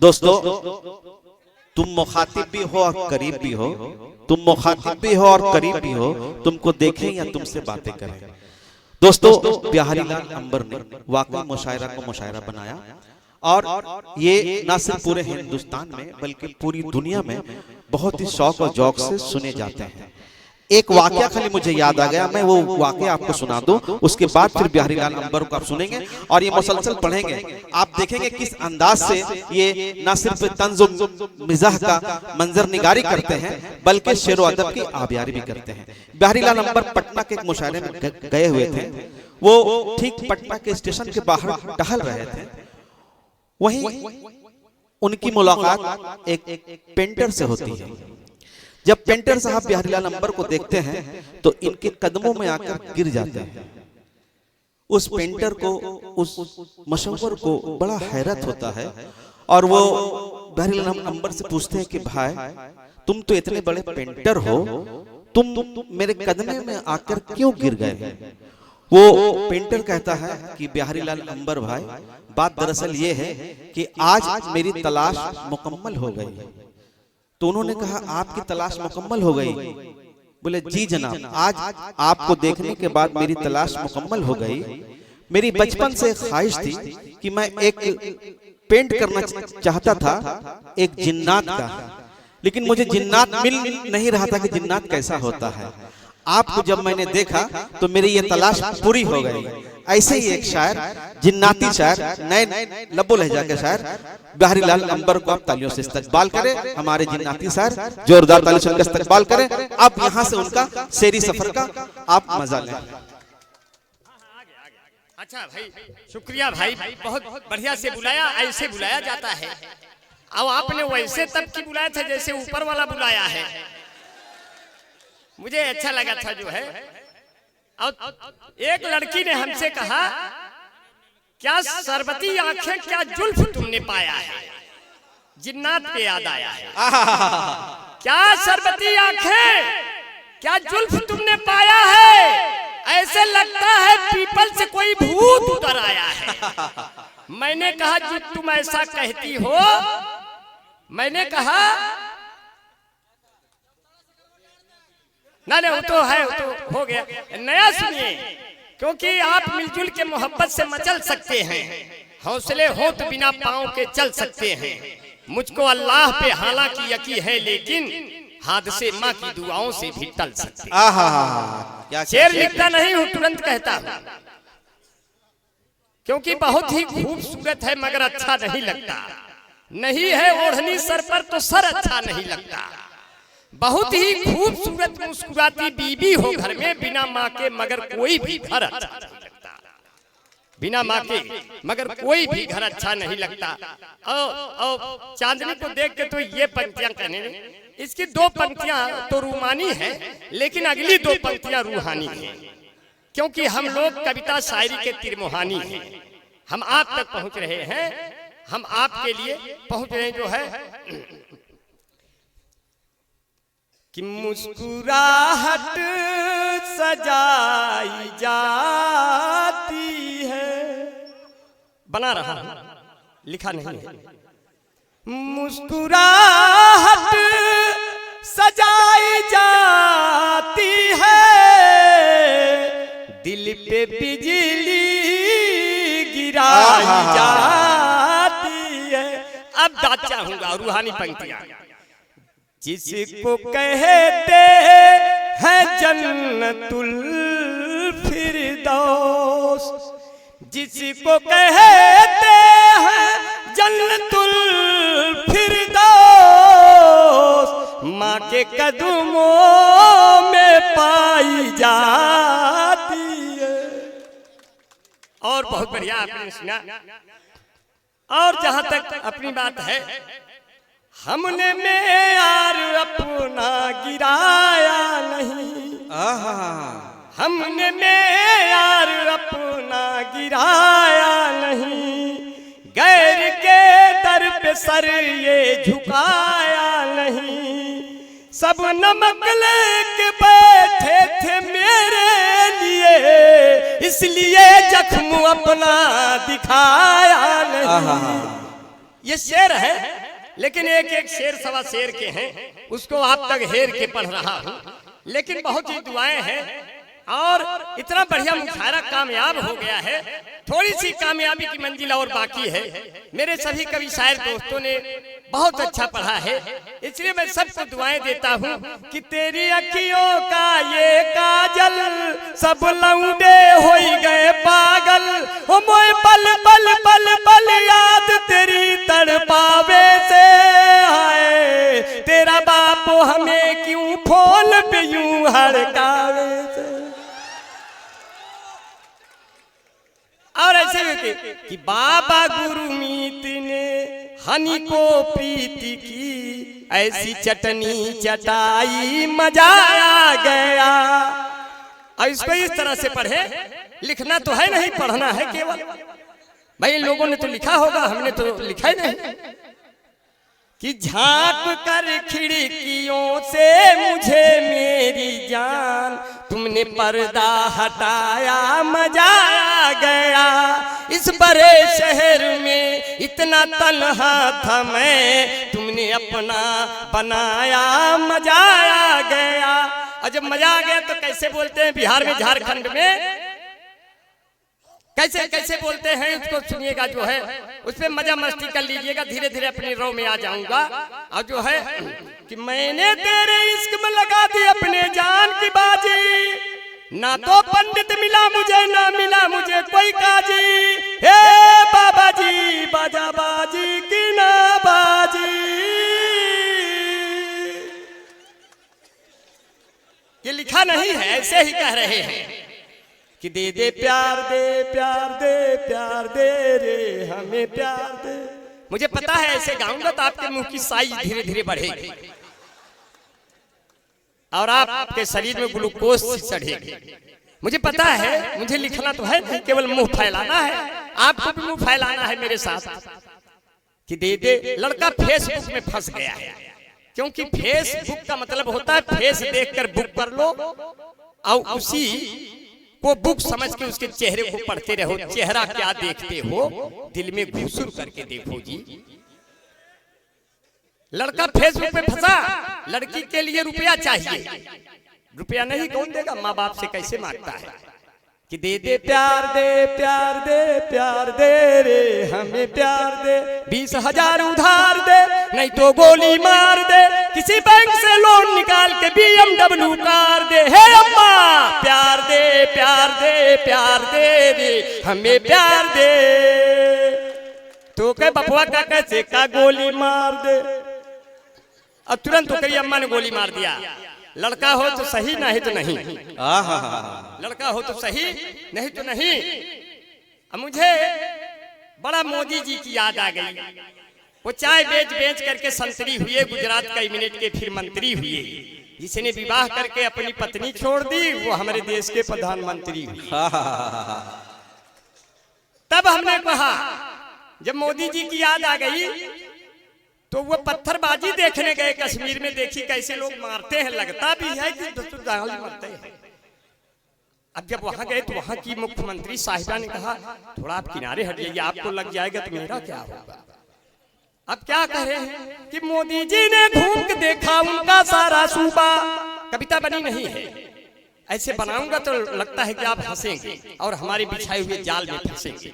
दोस्तों, तुम मुखातिब भी हो और करीब भी हो, तुम मुखातिब भी हो और करीब भी हो, तुमको देखें या तुमसे बातें करें। दोस्तों, बिहारी लाल अंबर ने वाकई मुशायरा को मुशायरा बनाया और ये न सिर्फ पूरे हिंदुस्तान में बल्कि पूरी दुनिया में बहुत ही शौक और जौक से सुने जाते हैं। एक वाकया खाली मुझे याद आ गया, मैं वो वाकया आपको सुना दूं, उसके बाद फिर बिहारी लाल अंबर को आप सुनेंगे और ये मुसलसल पढ़ेंगे। आप देखेंगे किस अंदाज से ये न सिर्फ तंज़ मिज़ाह का मंजर निगारी करते हैं बल्कि शेर व अदब की आबियारी भी करते हैं। बिहारी लाल अंबर पटना के एक मुशायरे में गए हुए थे। वो ठीक पटना के स्टेशन के बाहर टहल रहे थे। वहीं उनकी मुलाकात एक पेंटर से होती है। जब पेंटर साहब बिहारी लाल अंबर को देखते हैं तो इनके कदमों में आकर गिर जाते हैं। उस पेंटर को, उस मशव्वर को बड़ा हैरत होता है और वो बिहारी लाल अंबर से पूछते हैं कि भाई, तुम तो इतने बड़े पेंटर हो, तुम मेरे कदमे में आकर क्यों गिर गए? वो पेंटर कहता है कि बिहारी लाल अंबर भाई, बात दरअसल ये है कि आज मेरी तलाश मुकम्मल हो गई। तो उन्होंने कहा, आपकी तलाश मुकम्मल हो गई? बोले, जी जनाब, आज आपको देखने के बाद मेरी तलाश मुकम्मल हो गई। मेरी बचपन से ख्वाहिश थी कि मैं एक पेंट करना चाहता था, एक जिन्नात का, लेकिन मुझे जिन्नात मिल नहीं रहा था कि जिन्नात कैसा होता है। आपको जब मैंने देखा तो मेरी ये तलाश पूरी हो गई। ऐसे ही एक शायर, जिन्नाती शायर, नए लबो लहजा के शायर बिहारी लाल अंबर को आप तालियों से इस्तकबाल करें। हमारे जिन्नाती शायर जोरदार तालियों से उनका इस्तकबाल करें। अब यहाँ से उनका शेरी सफर का आप मजा लें। अच्छा भाई, शुक्रिया भाई, बहुत बढ़िया से बुलाया। ऐसे बुलाया जाता है। अब आपने वैसे तब की बुलाया था जैसे ऊपर वाला बुलाया है। मुझे अच्छा लगा था जो है। और एक लड़की ने हमसे कहा, क्या शरबती आंखें, क्या जुल्फ तुमने पाया है? जिन्नात पे याद आया है। क्या शरबती आंखें, क्या जुल्फ तुमने पाया है? ऐसे लगता है पीपल से कोई भूत उतर आया है। मैंने कहा, जी तुम ऐसा कहती हो? मैंने कहा, ना वो तो है, वो तो हो गया। नया सुनिए, क्योंकि आप मिलजुल के मोहब्बत से मचल सकते हैं। हौसले हो तो बिना पाँव के चल सकते हैं। मुझको अल्लाह पे हालांकि यकीन है, लेकिन हादसे माँ की दुआओं से भी टल सकते हैं। शेर लिखता नहीं हूँ, तुरंत कहता हूँ, क्योंकि बहुत ही खूबसूरत है मगर अच्छा नहीं लगता। नहीं है ओढ़नी सर पर तो सर अच्छा नहीं लगता। बहुत ही खूबसूरत मुस्कुराती बीबी हो घर में, बिना माँ के मगर कोई भी घर अच्छा नहीं लगता। बिना माँ के मगर कोई भी घर अच्छा नहीं लगता। और चांदनी को देख के तो ये पंक्तियां कहने, इसकी दो पंक्तियां तो रूमानी है, लेकिन अगली दो पंक्तियां रूहानी है, क्योंकि हम लोग कविता शायरी के तिरमुहानी हैं। हम आप तक पहुंच रहे हैं, हम आपके लिए पहुंच रहे जो है कि मुस्कुराहट सजाई जाती है। बना रहा हूं, लिखा नहीं है। मुस्कुराहट सजाई जाती है, दिल पे बिजली गिराई जाती है। अब दाद चाहूंगा रूहानी पंक्तियां। जिसको कहते हैं जन्नतुल फिरदौस, जिसको कहते हैं जन्नतुल फिरदौस, माँ के कदमों में पाई जाती है। और बहुत बढ़िया आपने सुना। और जहां तक अपनी बात है, हमने मेयार अपना गिराया नहीं, हमने मेयार अपना गिराया नहीं, गैर के दर पे सर ये झुकाया नहीं। सब नमक लेके बैठे थे मेरे लिए, इसलिए जख्म अपना दिखाया नहीं। ये शेर है, लेकिन एक एक शेर सवा शेर के हैं, उसको आप तक हेर के पढ़ रहा हूं। लेकिन बहुत ही दुआएं हैं और इतना बढ़िया मुशायरा कामयाब हो गया है। थोड़ी सी कामयाबी की मंजिल और बाकी है। मेरे सभी कवि शायर दोस्तों ने बहुत अच्छा पढ़ा है, इसलिए मैं सबको दुआएं देता हूँ कि तेरी अखियों का ये काजल सब लौंडे हो गए पागल, हो मोए पल पल पल पल याद तेरी तड़पावे से, हाय तेरा बाप हमें क्यों फोन पे यूं हड़कावे से। और ऐसे कि बाबा गुरुमीत ने हनी को प्रीति की, ऐसी चटनी चटाई मजा आ गया। और इसको इस तरह से पढ़े, लिखना तो है नहीं, पढ़ना है केवल। भाई इन लोगों ने तो लिखा होगा, हमने तो लिखा ही नहीं। कि झांक कर खिड़कियों से मुझे मेरी जान, तुमने पर्दा हटाया मजा आ गया। इस बड़े शहर में इतना तन्हा था मैं, तुमने अपना बनाया मजा आ गया। और जब मजा आ गया तो कैसे बोलते हैं बिहार में, झारखंड में कैसे कैसे बोलते हैं, उसको सुनिएगा। जो है उसपे मजा मस्ती कर लीजिएगा, धीरे धीरे अपनी रो में आ जाऊंगा। और जो है कि मैंने तेरे इश्क में लगा दी अपने जान की बाजी, ना तो पंडित मिला मुझे ना मिला मुझे कोई काजी, हे बाबा जी बाजा बाजी की ना बाजी। ये लिखा नहीं है, ऐसे ही कह रहे हैं कि दे दे प्यार दे प्यार दे प्यार दे रे हमें प्यार दे। मुझे पता है ऐसे गाऊंगा तो आपके मुंह की साइज धीरे धीरे बढ़ेगी और आपके शरीर में ग्लूकोज चढ़ेगी। मुझे पता है, मुझे लिखना तो है नहीं, केवल मुंह फैलाना है। आपको भी मुंह फैलाना है मेरे साथ। कि दे दे, लड़का फेसबुक में फंस गया है, क्योंकि फेसबुक का मतलब होता है फेस देखकर बुक कर लो और उसी वो बुक समझ के उसके चेहरे को पढ़ते रहो। चेहरा क्या देखते हो, दिल में घुसूर करके देखो जी। लड़का फेसबुक पे फंसा, लड़की के लिए रुपया चाहिए, रुपया नहीं कौन देगा, माँ बाप से कैसे मांगता है। कि दे दे प्यार दे प्यार दे प्यार दे रे हमें प्यार दे, 20,000 उधार दे नहीं तो गोली मार दे, किसी बैंक से लोन निकाल के BMW कार दे। हे अम्मा प्यार दे प्यार दे प्यार दे रे हमें प्यार दे, तो कह बपुआ का कैसे का गोली मार दे। अब तुरंत तो कही अम्मा ने गोली मार दिया। लड़का हो तो सही, नहीं तो नहीं। लड़का हो तो सही, नहीं तो नहीं। अब मुझे बड़ा मोदी जी की याद आ गई। वो चाय बेच बेच करके संतरी हुए, गुजरात कैबिनेट के फिर मंत्री हुए। जिसने विवाह करके अपनी पत्नी छोड़ दी वो हमारे देश के प्रधानमंत्री हुए। तब हमने कहा, जब मोदी जी की याद आ गई तो वो पत्थरबाजी देखने गए कश्मीर में, देखी कैसे लोग मारते हैं, लगता भी है कि मरते हैं। अब जब वहां गए तो वहां की मुख्यमंत्री साहिबा ने कहा थोड़ा आप किनारे हट जाइए, आपको लग जाएगा तो मेरा क्या होगा। अब क्या कह रहे हैं कि मोदी जी ने घूम के देखा उनका सारा सूबा। कविता बनी नहीं है, ऐसे बनाऊंगा तो लगता है कि आप हंसेंगे और हमारे बिछाए हुए जाल में फंसेंगे।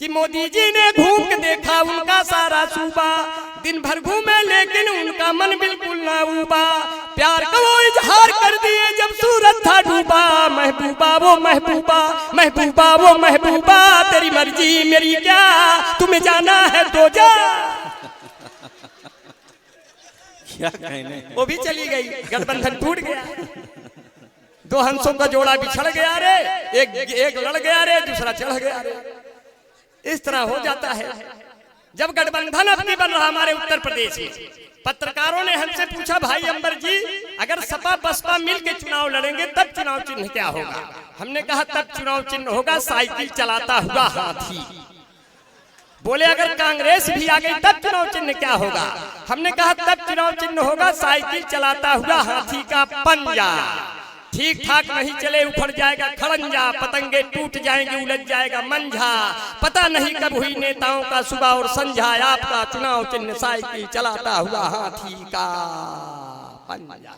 कि मोदी जी ने घूम के देखा उनका सारा सूबा, दिन भर घूमे लेकिन उनका मन बिल्कुल ना उबा। प्यार का वो इजहार कर दिए जब सूरज था डूबा। महबूबा वो महबूबा, महबूबा वो महबूबा, तेरी मर्जी मेरी क्या, तुम्हें जाना है तो जा। क्या कहने, वो भी चली गई, गठबंधन टूट गया। दो हंसों का जोड़ा बिछड़ गया रे, एक लड़ गया रे, दूसरा चढ़ गया रे। इस तरह हो जाता है। जब गठबंधन अपनी बन रहा हमारे उत्तर प्रदेश में, पत्रकारों ने हमसे पूछा भाई अंबर जी अगर सपा बसपा मिल के चुनाव लड़ेंगे तब चुनाव चिन्ह क्या होगा। हमने कहा तब चुनाव चिन्ह होगा साइकिल चलाता हुआ हाथी। बोले अगर कांग्रेस भी आ गई तब चुनाव चिन्ह क्या होगा। हमने कहा तब चुनाव चिन्ह होगा साइकिल चलाता हुआ हाथी का पंजा। ठीक ठाक नहीं चले उखड़ जाएगा खड़ंजा, पतंगे टूट जाएंगे उलझ जाएगा मंझा। पता नहीं कब हुई नेताओं का सुबह और संझा, आपका चुनाव चिन्ह साइकिल चलाता हुआ हाथी का पंजा।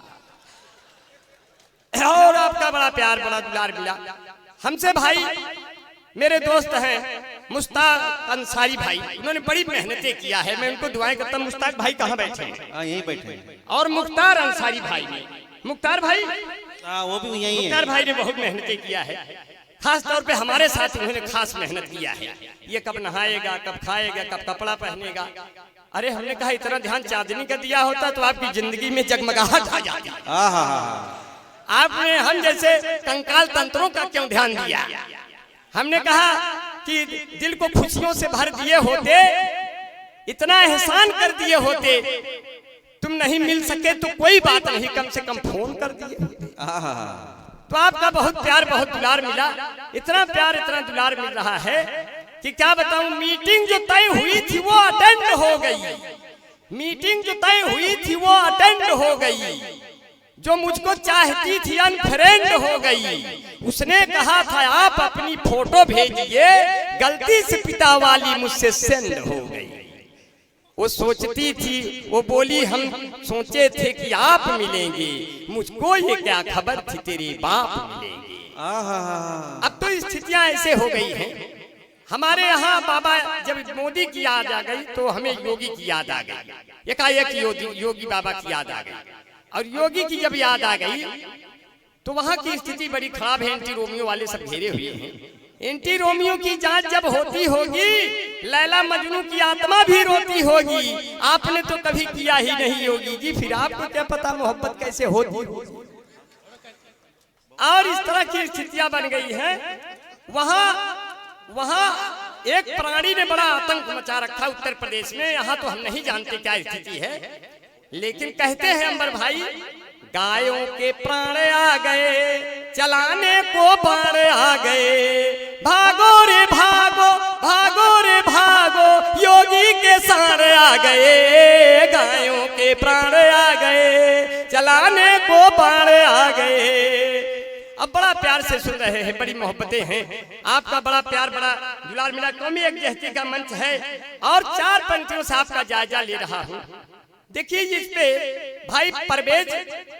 और आपका बड़ा प्यार बड़ा दुलार मिला हमसे। भाई मेरे दोस्त हैं मुश्ताक अंसारी भाई, उन्होंने बड़ी मेहनतें किया है, मैं उनको दुआएं करता हूँ। मुश्ताक भाई कहाँ बैठे हैं? यहीं बैठे हैं। और मुख्तार अंसारी भाई ने, मुख्तार भाई वो भी यहीं है। मुख्तार भाई ने बहुत मेहनतें किया है, खास तौर पे हमारे साथ उन्होंने खास मेहनत किया है। ये कब नहाएगा, कब खाएगा, कब कपड़ा पहनेगा। अरे हमने कहा इतना ध्यान चांदनी का दिया होता तो आपकी जिंदगी में जगमगाहट आ जाती। आपने हम जैसे कंकाल तंत्रों का क्यों ध्यान दिया? हमने कहा कि दिल को खुशियों से भर दिए होते, इतना एहसान कर दिए होते, तुम नहीं मिल सके तो कोई बात नहीं, कम से कम फोन कर दिए। तो आपका बहुत प्यार बहुत दुलार मिला, इतना प्यार इतना दुलार मिल रहा है कि क्या बताऊं। मीटिंग जो तय हुई थी वो अटेंड हो गई, मीटिंग जो तय हुई थी वो अटेंड हो गई। जो मुझको चाहती थी अनफ्रेंड हो गई। उसने कहा था आप अपनी फोटो भेजिए, गलती से पिता वाली मुझसे सेंड हो गई। वो सोचती थी, वो बोली हम सोचे थे कि आप मिलेंगे, मुझको ये क्या खबर थी तेरे बाप मिलेंगे। अब तो स्थितियां ऐसे हो गई हैं। हमारे यहाँ बाबा जब मोदी की याद आ गई तो हमें योगी की याद आ गई, एकाएक योगी बाबा की याद आ गई। और योगी की जब याद आ गई तो वहां की स्थिति बड़ी खराब है, एंटी रोमियो वाले सब घेरे हुए हैं। एंटी रोमियो की जांच जब होती होगी, लैला मजनू की आत्मा भी रोती होगी। आपने तो कभी किया ही नहीं योगी जी, फिर आपको क्या पता मोहब्बत कैसे होती होगी। और इस तरह की स्थितियां बन गई हैं। वहां एक प्राणी ने बड़ा आतंक मचा रखा उत्तर प्रदेश में। यहाँ तो हम नहीं जानते क्या स्थिति है, लेकिन कहते हैं अंबर भाई, गायों के प्राण आ गए, चलाने को बाण आ गए, भागो रे भागो, भागो रे भागो, योगी के साण आ गए। गायों के प्राण आ गए, चलाने को बाण आ गए। अब बड़ा प्यार से सुन रहे हैं, बड़ी मोहब्बतें हैं। आपका बड़ा प्यार बड़ा दुलार मिला। कौमी एकजहती का मंच है और 4 पंक्तियों से आपका जायजा ले रहा हूँ। देखिए इस पे भाई परवेज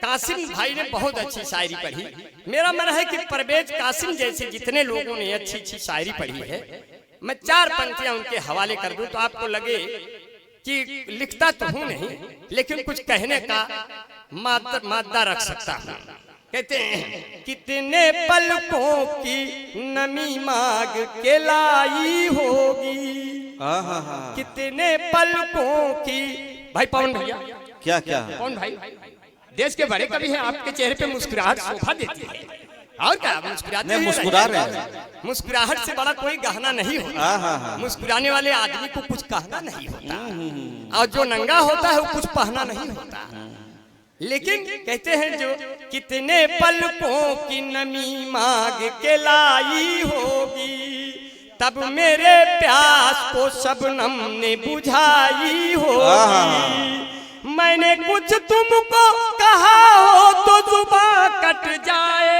कासिम भाई ने बहुत अच्छी शायरी पढ़ी। मेरा मन है कि परवेज कासिम जैसे जितने लोगों ने अच्छी अच्छी शायरी पढ़ी है, मैं 4 पंक्तियां उनके हवाले कर दूं तो आपको लगे कि लिखता तो हूं नहीं, लेकिन कुछ कहने का मादा रख सकता हूं। कहते हैं, कितने पलकों की नमी मांग के लाई होगी, कितने पलकों की। भाई पवन भैया, क्या क्या पवन भाई देश के बड़े कवि हैं, आपके चेहरे पे मुस्कुराहट शोभा देती है। और क्या मुस्कुराते मुस्कुरा रहे हैं। मुस्कुराहट से बड़ा कोई गहना नहीं होता। मुस्कुराने वाले आदमी को कुछ कहना नहीं होता, और जो नंगा होता है वो कुछ पहना नहीं होता। लेकिन कहते हैं जो कितने पलकों की नमी मांग के लाई होगी, तब मेरे प्यास को शबनम ने बुझाई होगी। मैंने कुछ तुमको कहा हो तो जुबां कट जाए,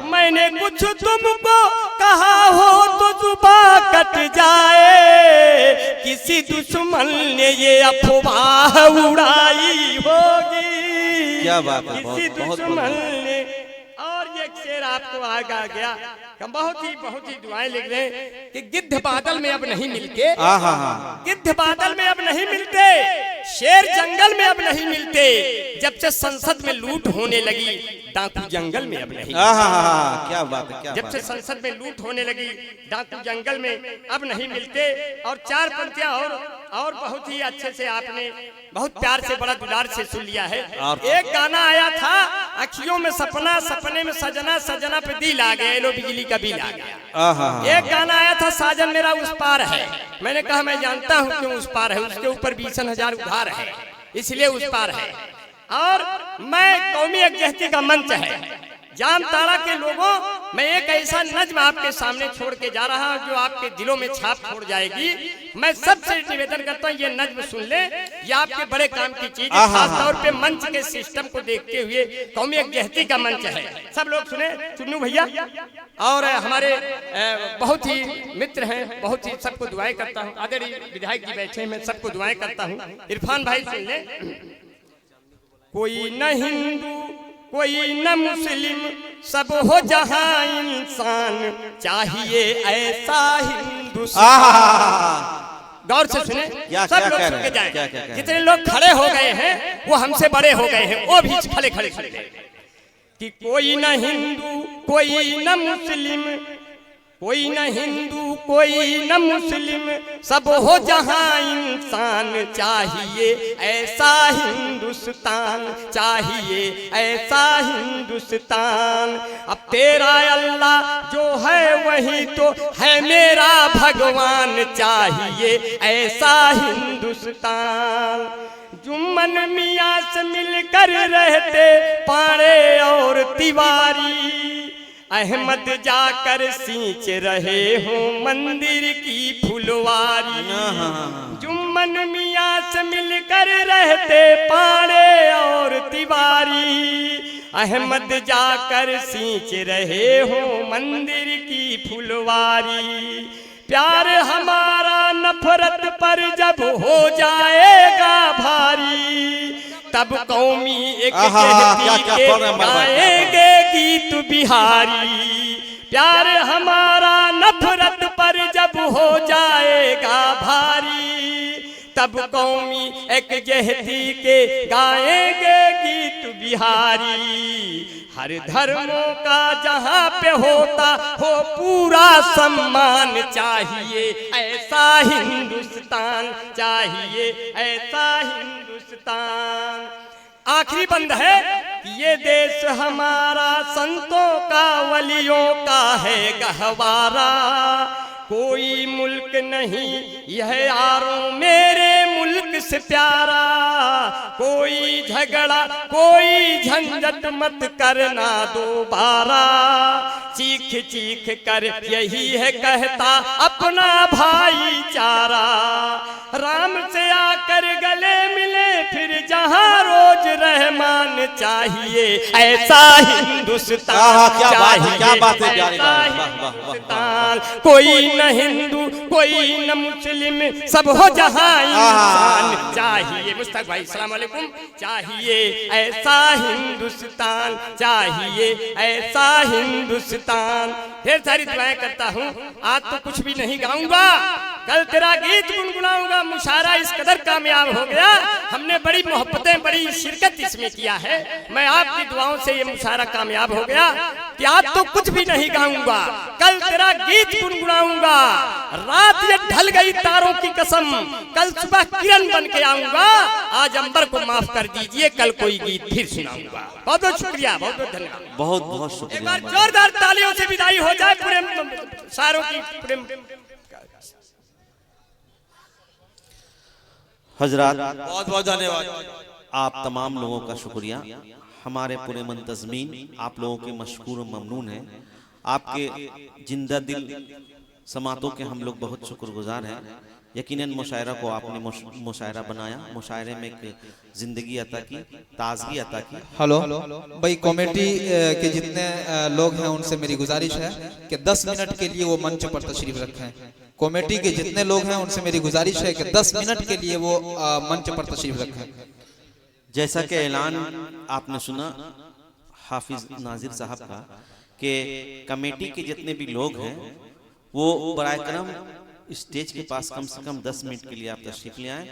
मैंने कुछ तुमको कहा हो तो जुबां कट जाए। किसी दुश्मन ने ये अफवाह उड़ाई होगी। क्या बात है, किसी दुश्मन ने। और ये शेर आपको आगा गया, हम बहुत ही दुआएं लिख रहे हैं कि गिद्ध बादल में अब नहीं मिलते, गिद्ध बादल में अब नहीं मिलते, शेर जंगल में अब नहीं मिलते। जब से संसद में लूट होने लगी, डाकू जंगल में अब नहीं। क्या बात है, क्या जब से संसद में लूट होने लगी, डाकू जंगल में अब नहीं मिलते। और 4 पंक्तियां और बहुत ही अच्छे से आपने बहुत प्यार से बड़ा दुलार से सुन लिया है। एक गाना आया था, अखियों में सपना, सपने में सजना, सजना पे दिल आ गया, लो बिजली का बिल आ गया। एक गाना आया था, साजन मेरा उस पार है। मैंने कहा मैं जानता हूँ क्यों उस पार है, उसके ऊपर 20,000 उधार है, इसलिए उस पार है। और मैं कौमी एकजहती का मंच है, जामताड़ा के लोगों मैं एक ऐसा नज्म आपके सामने छोड़ के जा रहा हूं जो आपके दिलों में छाप छोड़ जाएगी। मैं सबसे निवेदन करता हूं ये नज्म सुन ले, ये आपके बड़े काम की चीज है। खास तौर पे मंच के सिस्टम को देखते हुए, कौमी यकजहती का मंच है, सब लोग सुने। चुन्नू भैया और हमारे बहुत ही मित्र हैं, बहुत ही सबको दुआएं करता हूं। आदरणीय विधायक जी बैठे हैं, मैं सबको दुआएं करता हूं। इरफान भाई सुन ले। कोई न हिंदू कोई न मुस्लिम, सब हो जहां इंसान, चाहिए ऐसा हिंदुस्तान। गौर से सुने, सब लोग सुन के जाएं। जितने लोग खड़े हो गए हैं वो हमसे बड़े हो गए हैं, वो भी खड़े खड़े खड़े कि कोई न हिंदू कोई न मुस्लिम, कोई न हिंदू कोई न मुस्लिम, सब हो जहां इंसान, चाहिए ऐसा हिंदुस्तान, चाहिए ऐसा हिंदुस्तान। अब तेरा अल्लाह जो है वही तो है मेरा भगवान, चाहिए ऐसा हिंदुस्तान। जुम्मन मियां से मिलकर रहते पाड़े और तिवारी, अहमद जाकर सींच रहे हो मंदिर की फुलवारी। जुम्मन मियां से मिलकर रहते पाड़े और तिवारी, अहमद जाकर सींच रहे हो मंदिर की फुलवारी। प्यार हमारा नफरत पर जब हो जाएगा भारी, तब कौमी एक गाएंगे गीत बिहारी। प्यार हमारा नफरत पर जब हो जाएगा भारी, तब कौमी एक जहती के गाएंगे गीत बिहारी। हर धर्मों का जहाँ पे होता हो पूरा सम्मान, चाहिए ऐसा हिंदुस्तान, चाहिए ऐसा हिंदुस्तान। आखिरी बंद है कि ये देश हमारा संतों का वलियों का है गहवारा, कोई मुल्क नहीं यह यारों मेरे मुल्क से प्यारा। कोई झगड़ा कोई झंझट मत करना दोबारा, चीख चीख कर यही है कहता अपना भाईचारा। राम से आकर गले मिले फिर जहां रोज रहमान, चाहिए ऐसा हिंदुस्तान, चाहिए ऐसा हिंदुस्तान। कोई न हिंदू कोई न मुस्लिम, सब हो जहां इंसान, चाहिए। मुस्तक भाई सलाम अलैकुम। चाहिए ऐसा हिंदुस्तान, चाहिए ऐसा हिंदुस्तान। ढेर सारी दुआएं करता हूँ। आज तो कुछ भी नहीं गाऊंगा, कल तेरा गीत गुनगुनाऊंगा। मुशायरा इस कदर कामयाब हो गया, हमने बड़ी मोहब्बतें बड़ी शिरकत इसमें किया है। मैं आपकी दुआओं से ये मुशायरा कामयाब हो गया कि आज तो कुछ भी नहीं गाऊंगा, कल तेरा गीत गुनगुनाऊंगा। रात ये ढल गई तारों की कसम, कल सुबह किरण बन के आऊंगा। आज अंबर को माफ कर दीजिए, कल कोई गीत फिर सुनाऊंगा। बहुत बहुत शुक्रिया, बहुत बहुत धन्यवाद। बहुत बहुत शुक्रिया। एक बार जोरदार तालियों से विदाई हो जाए पूरे शायरों की। हजरात बहुत बहुत धन्यवाद। आप तमाम लोगों का शुक्रिया। हमारे पूरे मुंतज़मीन आप लोगों के मशकूर व ममनून हैं। आपके जिंदा दिल समातों के हम लोग बहुत शुक्रगुजार हैं। यकीनन मुशायरा को आपने मुशायरा बनाया, मुशायरे में एक जिंदगी अता की, ताजगी अता की। हेलो भाई, कमेटी के जितने लोग हैं उनसे मेरी गुजारिश है कि 10 मिनट के लिए वो मंच पर तशरीफ रखें। कमेटी के जितने लोग हैं उनसे मेरी गुजारिश है कि 10 मिनट के लिए वो मंच पर तशरीफ रखें। जैसा कि ऐलान आपने सुना हाफिज नाजिर साहब का कि कमेटी के जितने भी लोग हैं वो बराए करम स्टेज के पास कम से कम 10 मिनट के लिए आप तशरीफ ले आएं